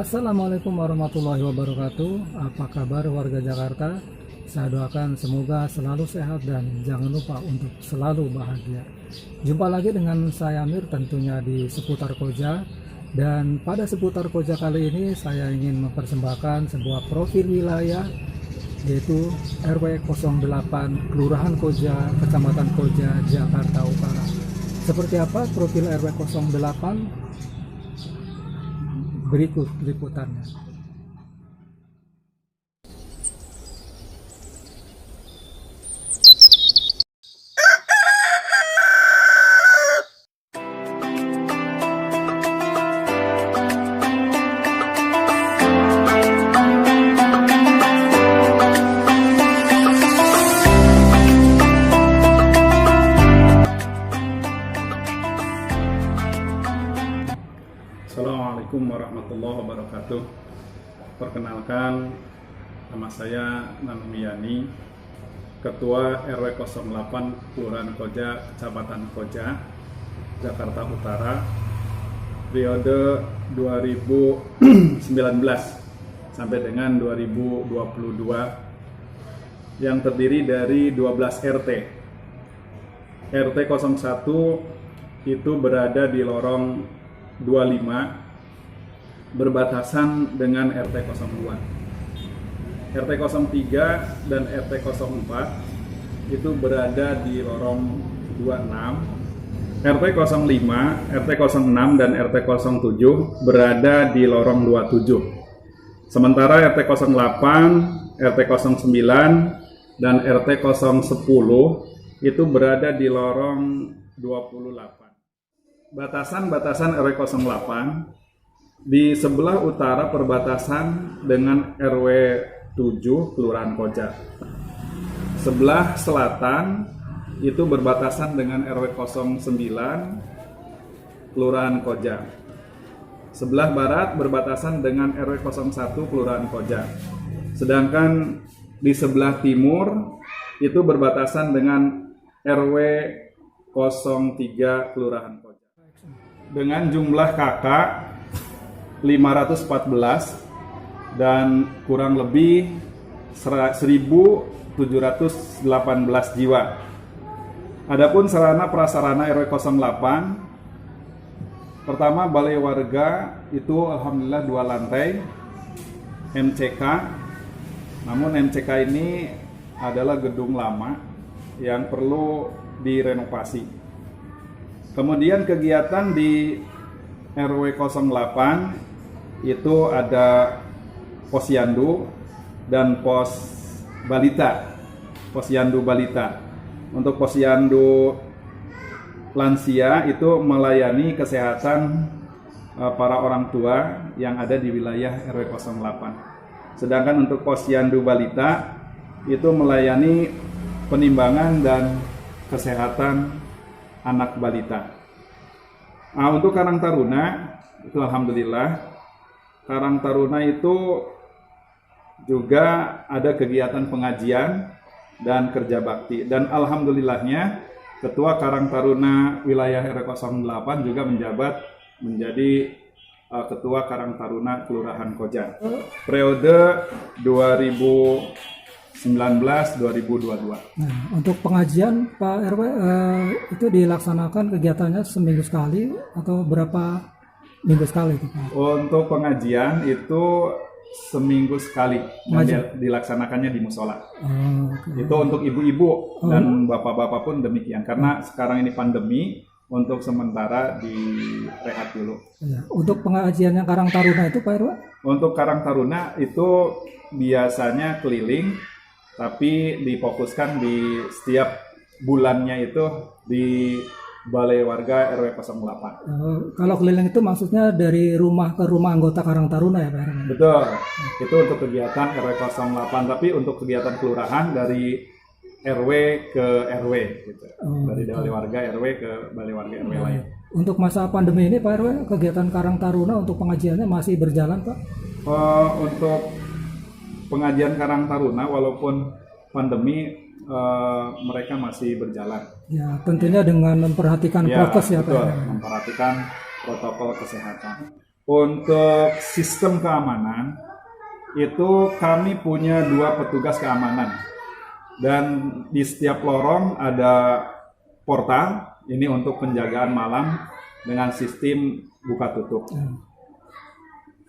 Assalamualaikum warahmatullahi wabarakatuh. Apa kabar warga Jakarta? Saya doakan semoga selalu sehat dan jangan lupa untuk selalu bahagia. Jumpa lagi dengan saya Amir tentunya di seputar Koja. Dan pada seputar Koja kali ini saya ingin mempersembahkan sebuah profil wilayah, yaitu RW 08 Kelurahan Koja, Kecamatan Koja, Jakarta Utara. Seperti apa profil RW 08? Berikut liputannya. Assalamualaikum warahmatullahi wabarakatuh. Perkenalkan, nama saya Nanmi Yani, Ketua RW 08 Kelurahan Koja, Kecamatan Koja, Jakarta Utara, periode 2019 sampai dengan 2022, yang terdiri dari 12 RT. RT 01 itu berada di lorong 25 berbatasan dengan RT 02. RT 03 dan RT 04 itu berada di lorong 26. RT 05, RT 06 dan RT 07 berada di lorong 27. Sementara RT 08, RT 09 dan RT 010 itu berada di lorong 28. Batasan-batasan RW 08 di sebelah utara perbatasan dengan RW 7 Kelurahan Koja. Sebelah selatan itu berbatasan dengan RW 09 Kelurahan Koja. Sebelah barat berbatasan dengan RW 01 Kelurahan Koja. Sedangkan di sebelah timur itu berbatasan dengan RW 03 Kelurahan Koja. Dengan jumlah kakak 514 dan kurang lebih 1.718 jiwa. Adapun sarana prasarana RW 08, pertama balai warga itu alhamdulillah 2 lantai MCK. Namun MCK ini adalah gedung lama yang perlu direnovasi. Kemudian kegiatan di RW 08 itu ada posyandu dan pos balita. Posyandu balita. Untuk posyandu lansia itu melayani kesehatan para orang tua yang ada di wilayah RW 08. Sedangkan untuk posyandu balita itu melayani penimbangan dan kesehatan anak balita. Nah, untuk Karang Taruna itu alhamdulillah Karang Taruna itu juga ada kegiatan pengajian dan kerja bakti, dan alhamdulillahnya Ketua Karang Taruna wilayah RW 08 juga menjabat menjadi Ketua Karang Taruna Kelurahan Koja periode 2019-2022. Nah, untuk pengajian Pak RW itu dilaksanakan kegiatannya seminggu sekali atau berapa minggu sekali itu Pak? Untuk pengajian itu seminggu sekali dan dilaksanakannya di musola. Okay. Itu untuk ibu-ibu dan bapak-bapak pun demikian, karena sekarang ini pandemi, untuk sementara direhat dulu. Ya. Untuk pengajian yang Karang Taruna itu Pak RW? Untuk Karang Taruna itu biasanya keliling, tapi difokuskan di setiap bulannya itu di Balai Warga RW 08. Kalau keliling itu maksudnya dari rumah ke rumah anggota Karang Taruna ya Pak RW? Betul, itu untuk kegiatan RW 08, tapi untuk kegiatan kelurahan dari RW ke RW gitu. Dari Balai Warga RW ke Balai Warga RW lain. Untuk masa pandemi ini Pak RW, kegiatan Karang Taruna untuk pengajiannya masih berjalan Pak? Untuk pengajian Karang Taruna walaupun pandemi mereka masih berjalan. Ya, tentunya dengan memperhatikan prokes ya betul, Pak. memperhatikan protokol kesehatan. Untuk sistem keamanan itu kami punya 2 petugas keamanan dan di setiap lorong ada portal ini untuk penjagaan malam dengan sistem buka tutup.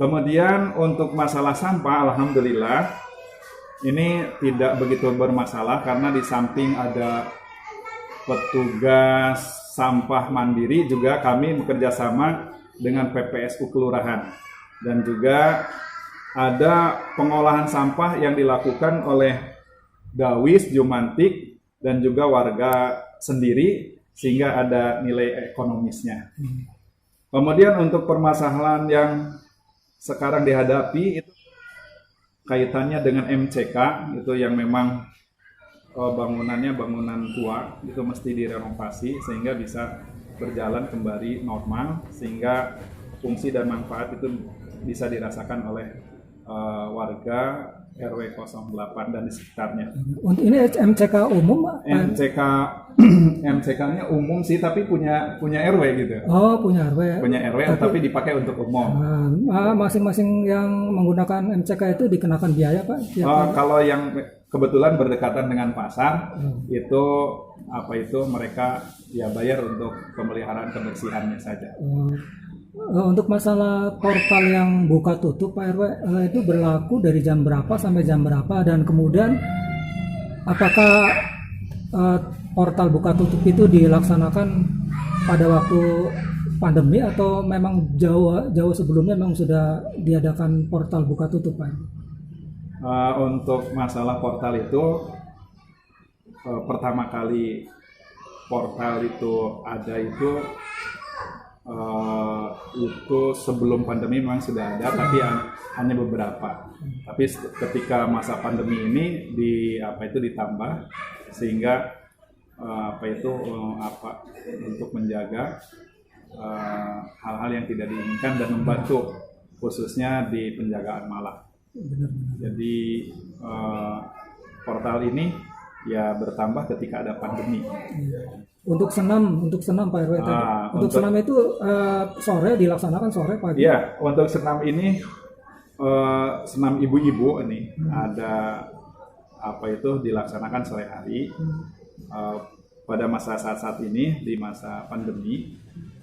Kemudian untuk masalah sampah, alhamdulillah ini tidak begitu bermasalah karena di samping ada petugas sampah mandiri juga kami bekerja sama dengan PPSU kelurahan dan juga ada pengolahan sampah yang dilakukan oleh Dawis, Jumantik dan juga warga sendiri sehingga ada nilai ekonomisnya. Kemudian untuk permasalahan yang sekarang dihadapi itu kaitannya dengan MCK itu yang memang bangunannya bangunan tua itu mesti direnovasi sehingga bisa berjalan kembali normal sehingga fungsi dan manfaat itu bisa dirasakan oleh warga RW 08 dan di sekitarnya. Untuk ini MCK umum? MCK-nya umum sih tapi punya RW gitu. Oh, punya RW. Punya RW tapi dipakai untuk umum. Masing-masing yang menggunakan MCK itu dikenakan biaya, Pak? Kalau yang kebetulan berdekatan dengan pasar itu mereka ya bayar untuk pemeliharaan kebersihannya saja. Untuk masalah portal yang buka tutup Pak RW itu berlaku dari jam berapa sampai jam berapa dan kemudian apakah portal buka tutup itu dilaksanakan pada waktu pandemi atau memang jauh sebelumnya memang sudah diadakan portal buka tutup Pak? Untuk masalah portal itu pertama kali portal itu ada itu sebelum pandemi memang sudah ada tapi hanya beberapa. Tapi ketika masa pandemi ini ditambah sehingga untuk menjaga hal-hal yang tidak diinginkan dan membantu khususnya di penjagaan malam. Jadi portal ini ya bertambah ketika ada pandemi. Untuk senam Pak RW tadi. Untuk senam itu sore dilaksanakan sore pagi. Iya, untuk senam ini senam ibu-ibu ini ada dilaksanakan sore hari. Pada masa saat ini di masa pandemi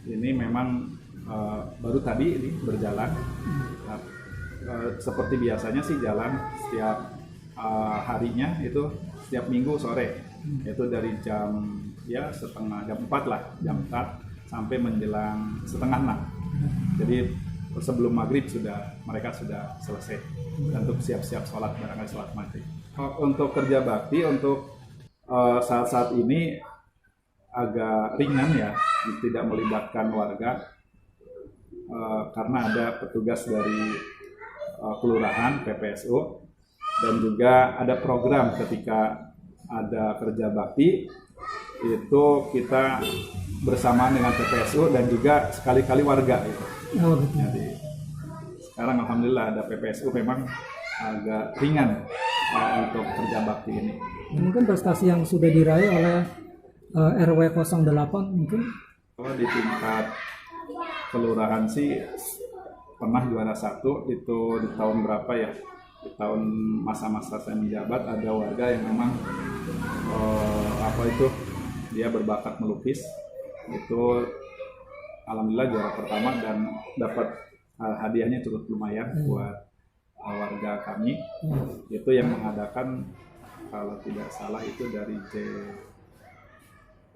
ini memang baru tadi ini berjalan. Seperti biasanya sih jalan setiap harinya itu setiap minggu sore. Itu dari jam 4 jam 4 sampai menjelang setengah 6. Jadi sebelum maghrib mereka sudah selesai untuk siap-siap sholat barangkali sholat maghrib. Untuk kerja bakti untuk saat-saat ini agak ringan ya, tidak melibatkan warga karena ada petugas dari kelurahan PPSU dan juga ada program ketika ada kerja bakti itu kita bersama dengan PPSU dan juga sekali-kali warga itu. Jadi sekarang alhamdulillah ada PPSU memang agak ringan untuk kerja bakti ini. Mungkin prestasi yang sudah diraih oleh RW 08 mungkin? Di tingkat kelurahan sih pernah juara 1 itu di tahun berapa ya? Di tahun masa-masa saya menjabat ada warga yang memang dia berbakat melukis itu alhamdulillah juara pertama dan dapat hadiahnya cukup lumayan buat warga kami. Itu yang mengadakan kalau tidak salah itu dari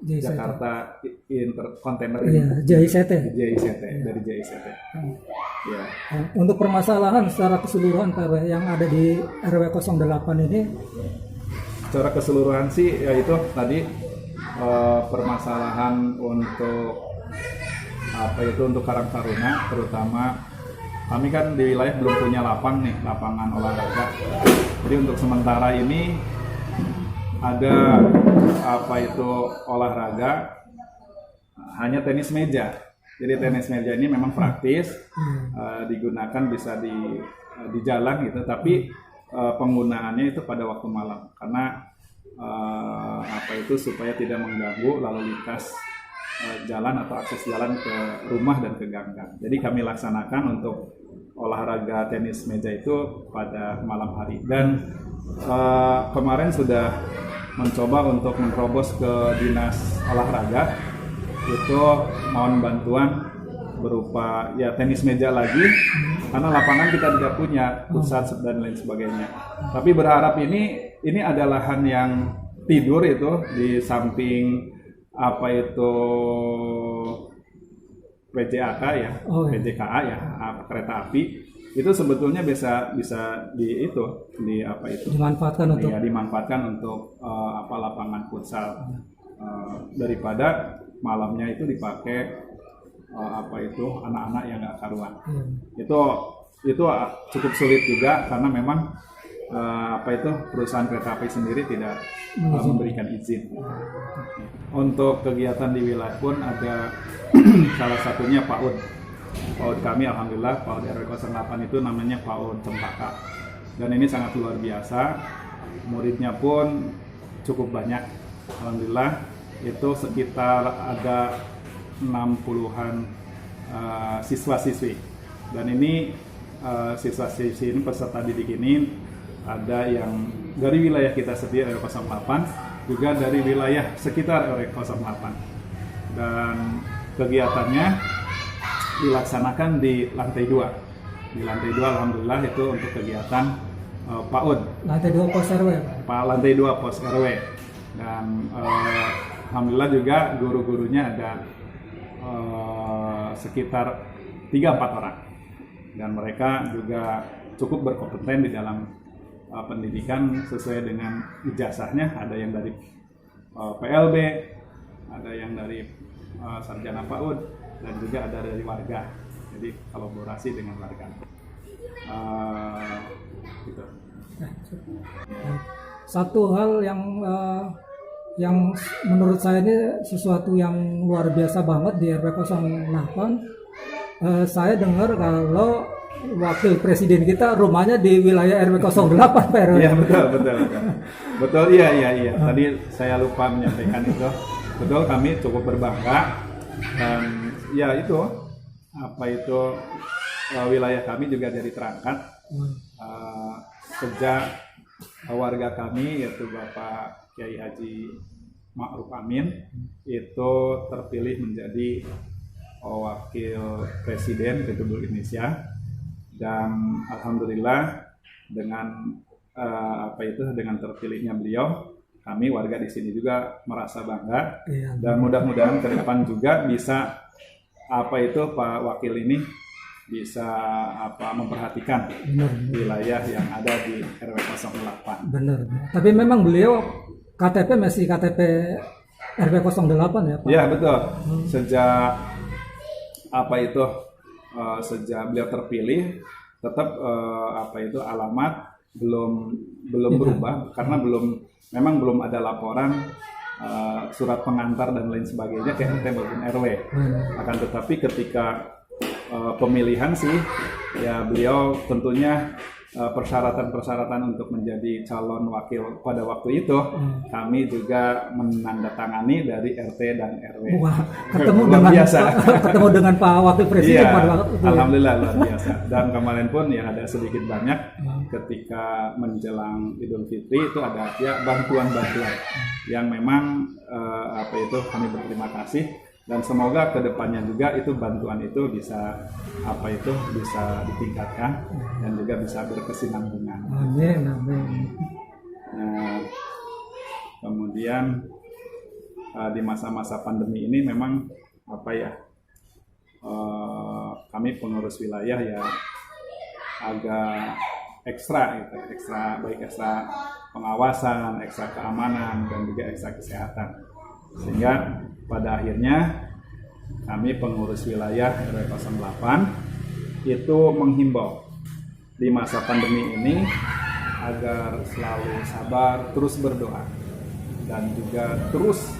Jakarta Intercontainer JICT dari JICT. Ya. Untuk permasalahan secara keseluruhan Pak yang ada di RW 08 ini secara keseluruhan sih ya itu tadi permasalahan untuk untuk Karang Taruna terutama kami kan di wilayah belum punya lapangan olahraga. Jadi untuk sementara ini ada olahraga hanya tenis meja. Jadi tenis meja ini memang praktis digunakan bisa di jalan gitu, tapi penggunaannya itu pada waktu malam karena supaya tidak mengganggu lalu lintas jalan atau akses jalan ke rumah dan ke gang-gang. Jadi kami laksanakan untuk olahraga tenis meja itu pada malam hari. Dan kemarin sudah mencoba untuk menerobos ke dinas olahraga, itu mohon bantuan berupa ya tenis meja lagi, karena lapangan kita tidak punya, pusat dan lain sebagainya. Tapi berharap ini adalah lahan yang tidur itu di samping apa itu PJAK ya, PJKA ya, kereta api itu sebetulnya bisa dimanfaatkan untuk lapangan futsal, daripada malamnya itu dipakai anak-anak yang nggak karuan. Itu cukup sulit juga karena memang perusahaan kereta api sendiri tidak memberikan izin. Untuk kegiatan di wilayah pun ada salah satunya PAUD. PAUD kami alhamdulillah, PAUD RW 08 itu namanya PAUD Cempaka. Dan ini sangat luar biasa. Muridnya pun cukup banyak. Alhamdulillah itu sekitar ada 60-an siswa-siswi. Dan ini siswa-siswi ini peserta didik ini ada yang dari wilayah kita sendiri RW 08, juga dari wilayah sekitar RW 08. Dan kegiatannya dilaksanakan di lantai 2. Di lantai 2 alhamdulillah itu untuk kegiatan PAUD. Lantai 2 pos RW. Lantai 2 pos RW. Dan alhamdulillah juga guru-gurunya ada sekitar 3-4 orang. Dan mereka juga cukup berkompeten di dalam pendidikan sesuai dengan ijazahnya. Ada yang dari PLB, ada yang dari sarjana PAUD, dan juga ada dari warga. Jadi kolaborasi dengan warga. Gitu. Satu hal yang menurut saya ini sesuatu yang luar biasa banget di RW 08. Saya dengar kalau wakil presiden kita rumahnya di wilayah RW 08 Pak RW. Iya betul, iya. Tadi saya lupa menyampaikan itu. Betul, kami cukup berbangga. Dan ya itu wilayah kami juga jadi terangkat sejak warga kami yaitu Bapak Kiai Haji Ma'ruf Amin itu terpilih menjadi wakil presiden Republik Indonesia. Dan alhamdulillah dengan dengan terpilihnya beliau, kami warga di sini juga merasa bangga. Dan mudah-mudahan ke depan juga bisa Pak Wakil ini bisa memperhatikan wilayah yang ada di RW 08. Benar. Tapi memang beliau KTP masih KTP RW 08 ya Pak? Ya betul. Sejak sejak beliau terpilih tetap alamat belum berubah karena memang belum ada laporan surat pengantar dan lain sebagainya ke RT maupun RW. Akan tetapi ketika pemilihan sih ya beliau tentunya persyaratan untuk menjadi calon wakil pada waktu itu kami juga menandatangani dari RT dan RW. Wah, ketemu dengan Pak Wakil Presiden iya, pada waktu itu. Alhamdulillah luar biasa. Dan kemarin pun ya ada sedikit banyak ketika menjelang Idul Fitri itu ada ya bantuan-bantuan yang memang kami berterima kasih. Dan semoga kedepannya juga itu bantuan itu bisa ditingkatkan dan juga bisa berkesinambungan. Amin. Nah, kemudian di masa-masa pandemi ini memang kami pengurus wilayah ya agak ekstra pengawasan, ekstra keamanan dan juga ekstra kesehatan. Sehingga pada akhirnya kami pengurus wilayah RW 08 itu menghimbau di masa pandemi ini agar selalu sabar, terus berdoa dan juga terus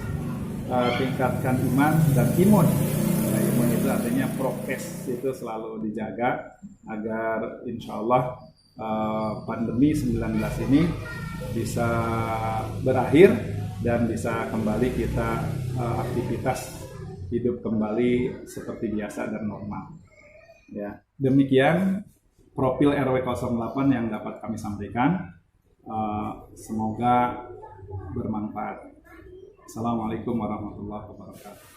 tingkatkan iman dan imun. Imun itu artinya prokes itu selalu dijaga agar insya Allah pandemi 19 ini bisa berakhir dan bisa kembali kita aktivitas hidup kembali seperti biasa dan normal. Ya, demikian profil RW 08 yang dapat kami sampaikan. Semoga bermanfaat. Assalamualaikum warahmatullahi wabarakatuh.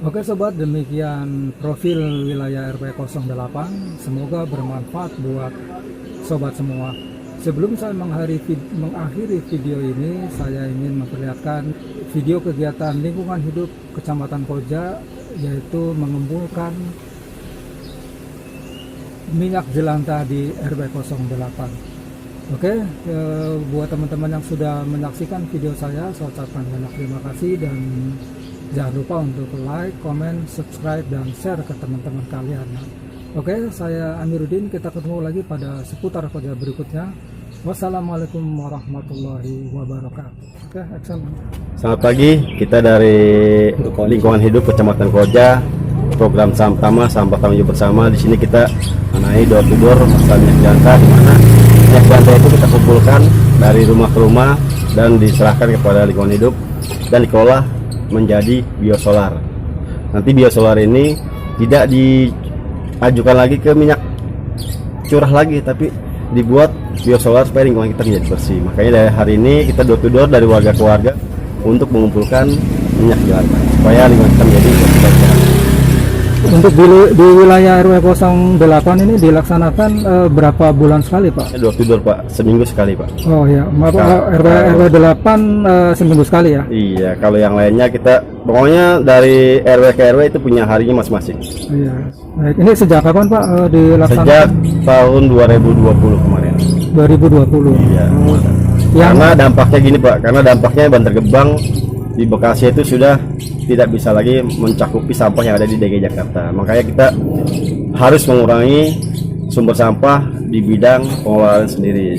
Oke sobat, demikian profil wilayah RW 08. Semoga bermanfaat buat sobat semua. Sebelum saya mengakhiri video ini, saya ingin memperlihatkan video kegiatan lingkungan hidup Kecamatan Koja, yaitu mengumpulkan minyak jelantah di RW 08. Oke, buat teman-teman yang sudah menyaksikan video saya ucapkan banyak terima kasih, dan jangan lupa untuk like, comment, subscribe, dan share ke teman-teman kalian. Oke, saya Amiruddin. Kita ketemu lagi pada seputar Koja berikutnya. Wassalamualaikum warahmatullahi wabarakatuh. Oke, action. Selamat pagi, kita dari lingkungan hidup Kecamatan Koja, program Saham Pertama, Saham Pertama Hidup Bersama. Di sini kita mengenai door to door masalah minyak jelantah, di mana minyak jelantah itu kita kumpulkan dari rumah ke rumah dan diserahkan kepada lingkungan hidup dan dikelola menjadi biosolar. Nanti biosolar ini tidak diajukan lagi ke minyak curah lagi, tapi dibuat biosolar supaya lingkungan kita menjadi bersih. Makanya dari hari ini kita door to door dari warga ke warga untuk mengumpulkan minyak jelantah supaya lingkungan kita menjadi bersih dan sehat. Untuk di wilayah RW 08 ini dilaksanakan berapa bulan sekali, Pak? Door to door, Pak, seminggu sekali, Pak. Oh ya, RW 8 seminggu sekali ya? Iya, kalau yang lainnya kita pokoknya dari RW ke RW itu punya harinya masing-masing. Iya. Baik, ini sejak kapan Pak dilaksanakan? Sejak tahun 2020 kemarin. 2020. Iya. Yang Karena dampaknya gini, Pak, karena dampaknya Bantar Gebang di Bekasi itu sudah tidak bisa lagi mencakupi sampah yang ada di DKI Jakarta. Makanya kita harus mengurangi sumber sampah di bidang pengelolaan sendiri.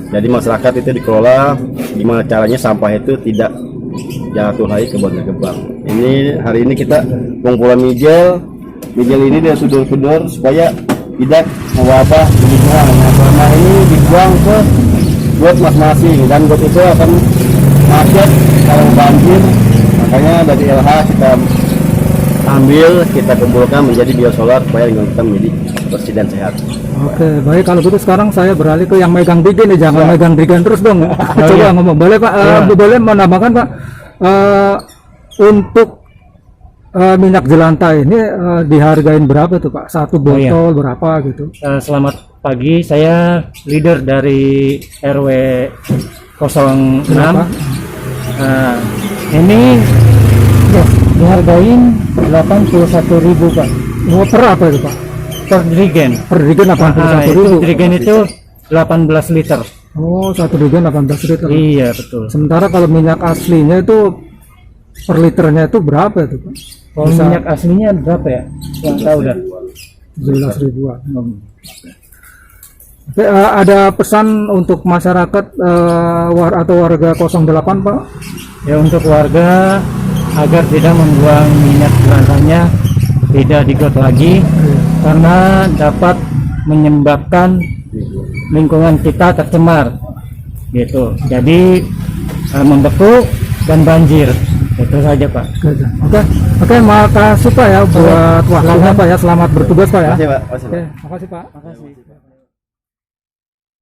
Jadi masyarakat itu dikelola gimana caranya sampah itu tidak jatuh lagi ke Bantar Gebang. Ini hari ini kita pengumpulan mijel ini dia sudut-sudut supaya tidak mewabah dibuang. Nah, selama ini dibuang ke got masing-masing, dan got itu akan macet kalau banjir. Makanya dari LH kita ambil, kita kumpulkan menjadi biosolar supaya lingkungan kita menjadi bersih dan sehat. Oke, baik, kalau gitu sekarang saya beralih ke yang megang digen nih, jangan megang digen terus dong. Coba ngomong, boleh Pak? Boleh menambahkan Pak, untuk minyak jelantah ini dihargain berapa tuh Pak? Satu botol berapa gitu? Selamat pagi, saya leader dari RW 06. Ini dihargain 81.000 Pak. Oh, per apa itu Pak? Per drigen. Per drigen 81.000. Drigen itu 18 liter. Oh, satu drigen 18 liter. Iya betul. Sementara kalau minyak aslinya itu per liternya itu berapa itu Pak? Kalau minyak aslinya berapa ya? Yang tahu dah. 17 ribuan. Oke, ada pesan untuk masyarakat atau warga 08 Pak? Ya, untuk warga agar tidak membuang minyak jelantahnya tidak di got lagi, karena dapat menyebabkan lingkungan kita tercemar gitu. Jadi membeku dan banjir. Itu saja Pak. Oke, makasih Pak ya buat waktunya Pak ya. Selamat bertugas Pak ya. Terima kasih, Pak. Oke, makasih Pak. Makasih.